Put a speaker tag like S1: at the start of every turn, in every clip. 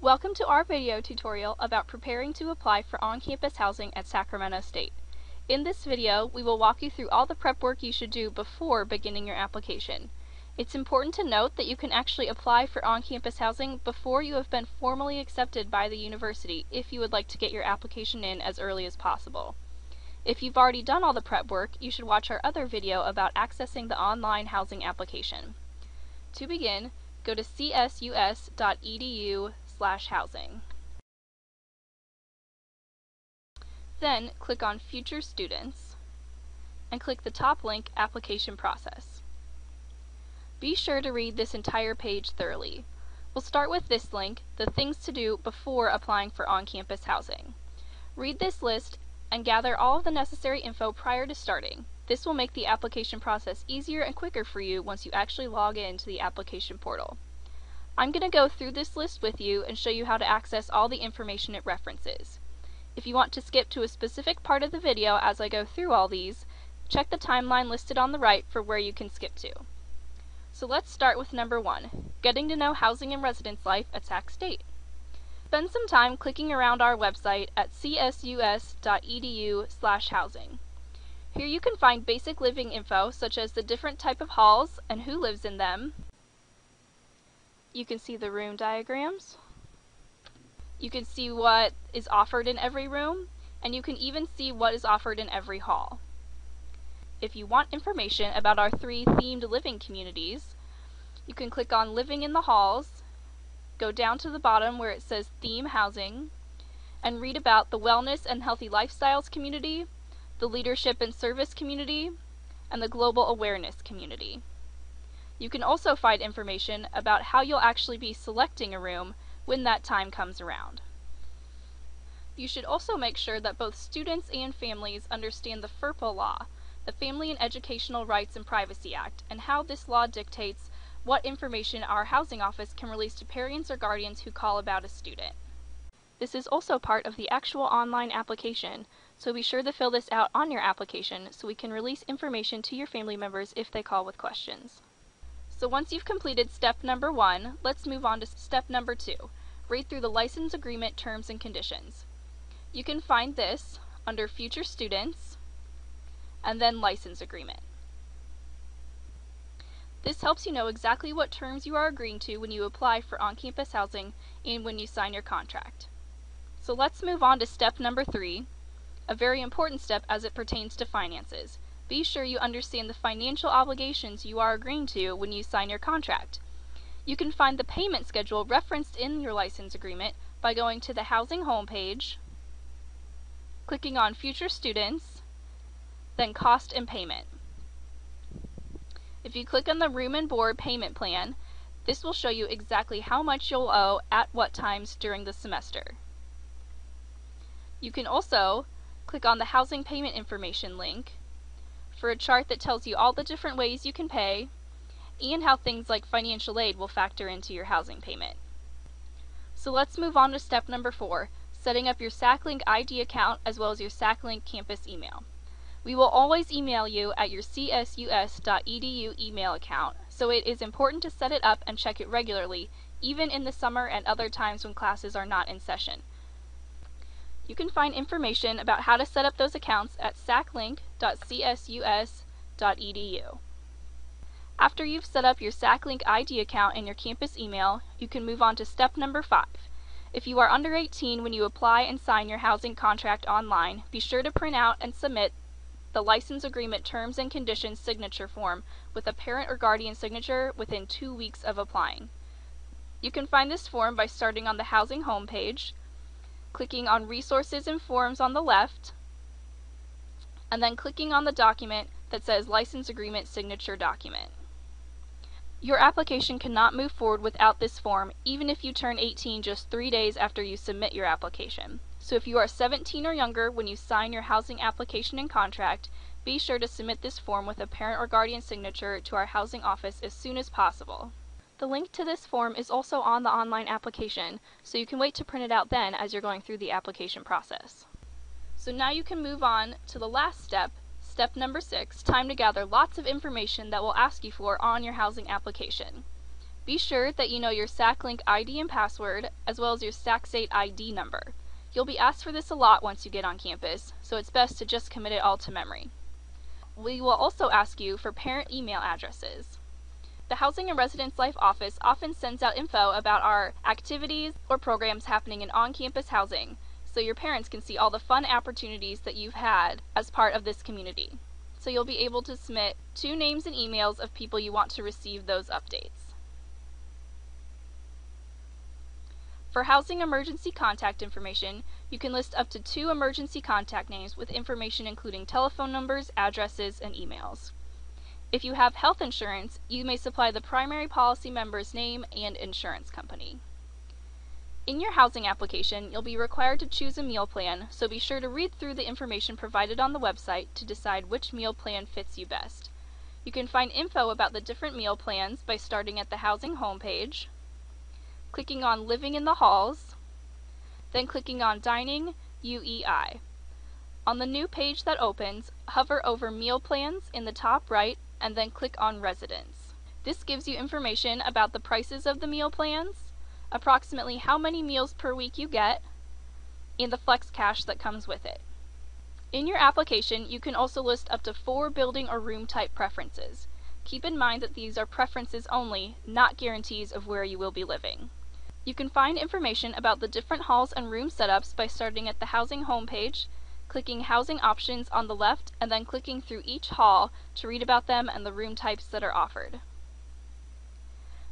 S1: Welcome to our video tutorial about preparing to apply for on-campus housing at Sacramento State. In this video, we will walk you through all the prep work you should do before beginning your application. It's important to note that you can actually apply for on-campus housing before you have been formally accepted by the university if you would like to get your application in as early as possible. If you've already done all the prep work, you should watch our other video about accessing the online housing application. To begin, go to csus.edu/housing. Then click on Future Students and click the top link, Application Process. Be sure to read this entire page thoroughly. We'll start with this link, the things to do before applying for on-campus housing. Read this list and gather all of the necessary info prior to starting. This will make the application process easier and quicker for you once you actually log into the application portal. I'm going to go through this list with you and show you how to access all the information it references. If you want to skip to a specific part of the video as I go through all these, check the timeline listed on the right for where you can skip to. So let's start with number 1, getting to know housing and residence life at Sac State. Spend some time clicking around our website at csus.edu/housing. Here you can find basic living info such as the different type of halls and who lives in them. You can see the room diagrams. You can see what is offered in every room, and you can even see what is offered in every hall. If you want information about our 3 themed living communities, you can click on Living in the Halls, go down to the bottom where it says Theme Housing, and read about the Wellness and Healthy Lifestyles community, the Leadership and Service community, and the Global Awareness community. You can also find information about how you'll actually be selecting a room when that time comes around. You should also make sure that both students and families understand the FERPA law, the Family and Educational Rights and Privacy Act, and how this law dictates what information our housing office can release to parents or guardians who call about a student. This is also part of the actual online application, so be sure to fill this out on your application so we can release information to your family members if they call with questions. So once you've completed step number 1, let's move on to step number 2. Read through the license agreement terms and conditions. You can find this under Future Students and then License Agreement. This helps you know exactly what terms you are agreeing to when you apply for on-campus housing and when you sign your contract. So let's move on to step number 3, a very important step as it pertains to finances. Be sure you understand the financial obligations you are agreeing to when you sign your contract. You can find the payment schedule referenced in your license agreement by going to the housing homepage, clicking on Future Students, then Cost and Payment. If you click on the Room and Board Payment Plan, this will show you exactly how much you'll owe at what times during the semester. You can also click on the Housing Payment Information link for a chart that tells you all the different ways you can pay and how things like financial aid will factor into your housing payment. So let's move on to step number 4, setting up your SacLink ID account as well as your SacLink campus email. We will always email you at your csus.edu email account, so it is important to set it up and check it regularly, even in the summer and other times when classes are not in session. You can find information about how to set up those accounts at saclink.csus.edu. After you've set up your SacLink ID account and your campus email, you can move on to step number 5. If you are under 18 when you apply and sign your housing contract online, be sure to print out and submit the license agreement terms and conditions signature form with a parent or guardian signature within 2 weeks of applying. You can find this form by starting on the housing homepage, clicking on Resources and Forms on the left, and then clicking on the document that says License Agreement Signature Document. Your application cannot move forward without this form, even if you turn 18 just 3 days after you submit your application. So if you are 17 or younger when you sign your housing application and contract, be sure to submit this form with a parent or guardian signature to our housing office as soon as possible. The link to this form is also on the online application, so you can wait to print it out then as you're going through the application process. So now you can move on to the last step, step number 6, time to gather lots of information that we'll ask you for on your housing application. Be sure that you know your SacLink ID and password, as well as your SacState ID number. You'll be asked for this a lot once you get on campus, so it's best to just commit it all to memory. We will also ask you for parent email addresses. The Housing and Residence Life Office often sends out info about our activities or programs happening in on-campus housing, so your parents can see all the fun opportunities that you've had as part of this community. So you'll be able to submit 2 names and emails of people you want to receive those updates. For housing emergency contact information, you can list up to 2 emergency contact names with information including telephone numbers, addresses, and emails. If you have health insurance, you may supply the primary policy member's name and insurance company. In your housing application, you'll be required to choose a meal plan, so be sure to read through the information provided on the website to decide which meal plan fits you best. You can find info about the different meal plans by starting at the housing homepage, clicking on Living in the Halls, then clicking on Dining UEI. On the new page that opens, hover over Meal Plans in the top right and then click on Residence. This gives you information about the prices of the meal plans, approximately how many meals per week you get, and the flex cash that comes with it. In your application, you can also list up to 4 building or room type preferences. Keep in mind that these are preferences only, not guarantees of where you will be living. You can find information about the different halls and room setups by starting at the housing homepage, clicking Housing Options on the left, and then clicking through each hall to read about them and the room types that are offered.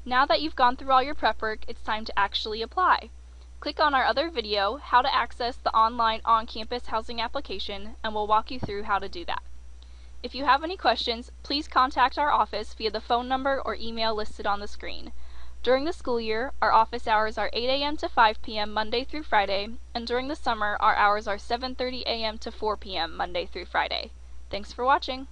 S1: Now that you've gone through all your prep work, it's time to actually apply. Click on our other video, How to Access the Online On-Campus Housing Application, and we'll walk you through how to do that. If you have any questions, please contact our office via the phone number or email listed on the screen. During the school year, our office hours are 8 a.m. to 5 p.m. Monday through Friday, and during the summer, our hours are 7:30 a.m. to 4 p.m. Monday through Friday. Thanks for watching!